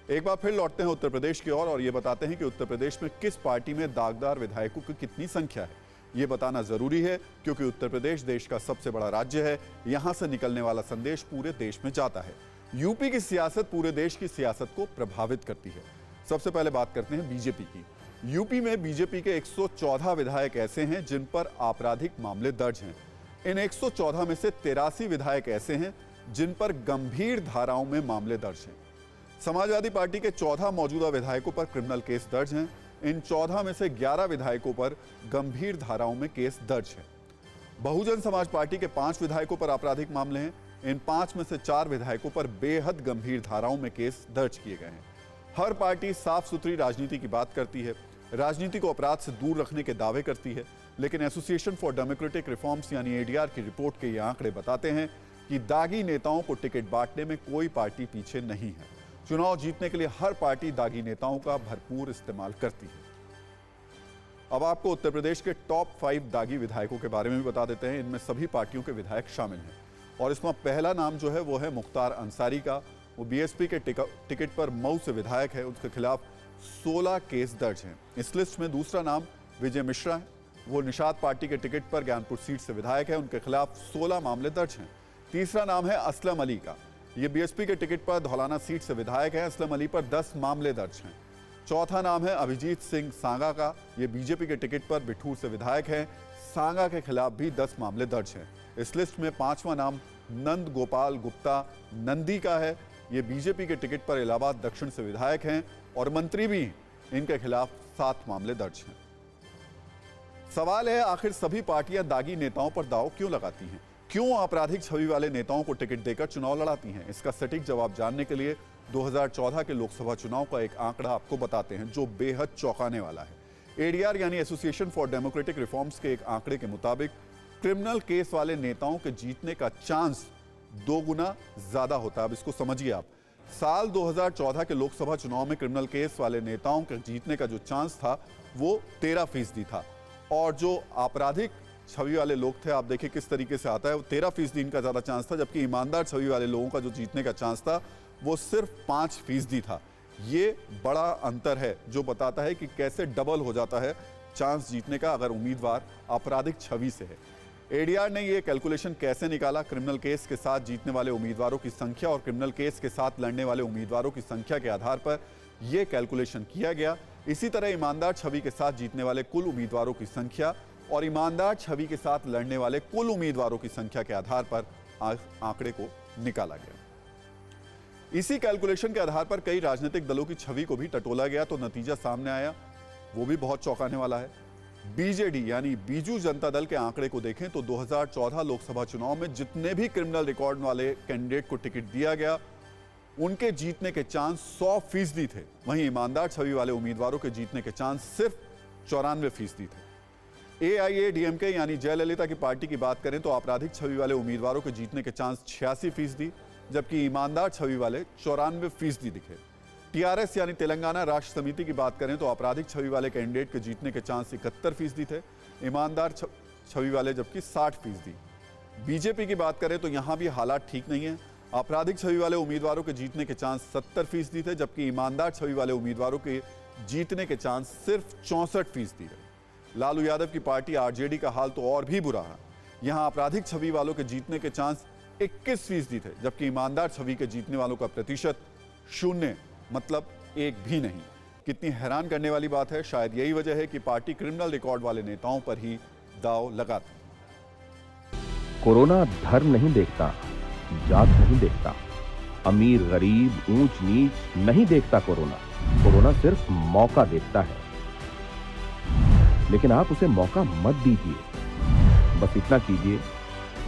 एक बार फिर लौटते हैं उत्तर प्रदेश की ओर और ये बताते हैं कि उत्तर प्रदेश में किस पार्टी में दागदार विधायकों की कितनी संख्या है। ये बताना जरूरी है क्योंकि उत्तर प्रदेश देश का सबसे बड़ा राज्य है। यहां से निकलने वाला संदेश पूरे देश में जाता है। यूपी की सियासत पूरे देश की सियासत को प्रभावित करती है। सबसे पहले बात करते हैं बीजेपी की। यूपी में बीजेपी के 114 विधायक ऐसे हैं जिन पर आपराधिक मामले दर्ज हैं। इन 114 में से 83 विधायक ऐसे हैं जिन पर गंभीर धाराओं में मामले दर्ज हैं। समाजवादी पार्टी के 14 मौजूदा विधायकों पर क्रिमिनल केस दर्ज हैं। इन 14 में से 11 विधायकों पर गंभीर धाराओं में केस दर्ज है। बहुजन समाज पार्टी के 5 विधायकों पर आपराधिक मामले हैं। इन 5 में से 4 विधायकों पर बेहद गंभीर धाराओं में केस दर्ज किए गए हैं। हर पार्टी साफ सुथरी राजनीति की बात करती है, राजनीति को अपराध से दूर रखने के दावे करती है, लेकिन एसोसिएशन फॉर डेमोक्रेटिक रिफॉर्म्स यानी एडीआर की रिपोर्ट के ये आंकड़े बताते हैं कि दागी नेताओं को टिकट बांटने में कोई पार्टी पीछे नहीं है। चुनाव जीतने के लिए हर पार्टी दागी नेताओं का भरपूर इस्तेमाल करती है। अब आपको उत्तर प्रदेश के टॉप 5 दागी विधायकों के बारे में भी बता देते हैं। इनमें सभी पार्टियों के विधायक शामिल हैं और इसमें पहला नाम जो है वो है मुख्तार अंसारी का। वो बीएसपी के टिकट पर मऊ से विधायक है। उसके खिलाफ 16 केस दर्ज हैं। इस लिस्ट में दूसरा नाम विजय मिश्रा है। वो निषाद पार्टी के टिकट पर ज्ञानपुर सीट से विधायक है। उनके खिलाफ 16 मामले दर्ज हैं। तीसरा नाम है असलम अली का। ये बीएसपी के टिकट पर धौलाना सीट से विधायक है। असलम अली पर 10 मामले दर्ज हैं। चौथा नाम है अभिजीत सिंह सांगा का। ये बीजेपी के टिकट पर बिठूर से विधायक है। सांगा के खिलाफ भी 10 मामले दर्ज हैं। इस लिस्ट में 5वां नाम नंद गोपाल गुप्ता नंदी का है। ये बीजेपी के टिकट पर इलाहाबाद दक्षिण से विधायक हैं और मंत्री भी। इनके खिलाफ 7 मामले दर्ज हैं। सवाल है, आखिर सभी पार्टियां दागी नेताओं पर दांव क्यों लगाती हैं? क्यों आपराधिक छवि वाले नेताओं को टिकट देकर चुनाव लड़ाती हैं? इसका सटीक जवाब जानने के लिए 2014 के लोकसभा चुनाव का एक आंकड़ा आपको बताते हैं जो बेहद चौंकाने वाला है। एडीआर यानी एसोसिएशन फॉर डेमोक्रेटिक रिफॉर्म्स के एक आंकड़े के मुताबिक क्रिमिनल केस वाले नेताओं के जीतने का चांस 2 गुना ज्यादा होता है। अब इसको समझिए आप। साल 2014 के लोकसभा चुनाव में क्रिमिनल केस वाले नेताओं के जीतने का जो चांस था वो 13% था और जो आपराधिक छवि वाले लोग थे, आप देखिए किस तरीके से आता है, वो 13% इनका ज्यादा चांस था, जबकि ईमानदार छवि वाले लोगों का जो जीतने का चांस था वो सिर्फ 5% था। ये बड़ा अंतर है जो बताता है कि कैसे डबल हो जाता है चांस जीतने का अगर उम्मीदवार आपराधिक छवि से है। एडीआर ने ये कैलकुलेशन कैसे निकाला? क्रिमिनल केस के साथ जीतने वाले उम्मीदवारों की संख्या और क्रिमिनल केस के साथ लड़ने वाले उम्मीदवारों की संख्या के आधार पर यह कैलकुलेशन किया गया। इसी तरह ईमानदार छवि के साथ जीतने वाले कुल उम्मीदवारों की संख्या और ईमानदार छवि के साथ लड़ने वाले कुल उम्मीदवारों की संख्या के आधार पर आंकड़े को निकाला गया। इसी कैलकुलेशन के आधार पर कई राजनीतिक दलों की छवि को भी टटोला गया तो नतीजा सामने आया, वो भी बहुत चौंकाने वाला है। बीजेडी यानी बीजू जनता दल के आंकड़े को देखें तो 2014 लोकसभा चुनाव में जितने भी क्रिमिनल रिकॉर्ड वाले कैंडिडेट को टिकट दिया गया उनके जीतने के चांस 100% थे। वहीं ईमानदार छवि वाले उम्मीदवारों के जीतने के चांस सिर्फ 94% थे। एआईएडीएमके यानी जयललिता की पार्टी की बात करें तो आपराधिक छवि वाले उम्मीदवारों के जीतने के चांस 86%, जबकि ईमानदार छवि वाले 94% दिखे। टीआरएस यानी तेलंगाना राष्ट्र समिति की बात करें तो आपराधिक छवि वाले कैंडिडेट के जीतने के चांस 71% थे, ईमानदार छवि वाले जबकि 60%। बीजेपी की बात करें तो यहां भी हालात ठीक नहीं है। आपराधिक छवि वाले उम्मीदवारों के जीतने के चांस 70% थे, जबकि ईमानदार छवि वाले उम्मीदवारों के जीतने के चांस सिर्फ 64% रहे। लालू यादव की पार्टी आरजेडी का हाल तो और भी बुरा है। यहां आपराधिक छवि वालों के जीतने के चांस 21% थे, जबकि ईमानदार छवि के जीतने वालों का प्रतिशत 0, मतलब 1 भी नहीं। कितनी हैरान करने वाली बात है। शायद यही वजह है कि पार्टी क्रिमिनल रिकॉर्ड वाले नेताओं पर ही दांव लगाती। कोरोना धर्म नहीं देखता, जात नहीं देखता, अमीर गरीब ऊंच नीच नहीं देखता। कोरोना सिर्फ मौका देखता है, लेकिन आप उसे मौका मत दीजिए। बस इतना कीजिए,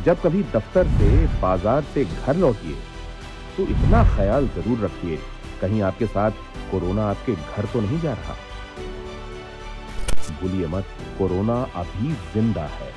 जब कभी दफ्तर से बाजार से घर लौटिए तो इतना ख्याल जरूर रखिए कहीं आपके साथ कोरोना आपके घर तो नहीं जा रहा। भूलिए मत, कोरोना अभी जिंदा है।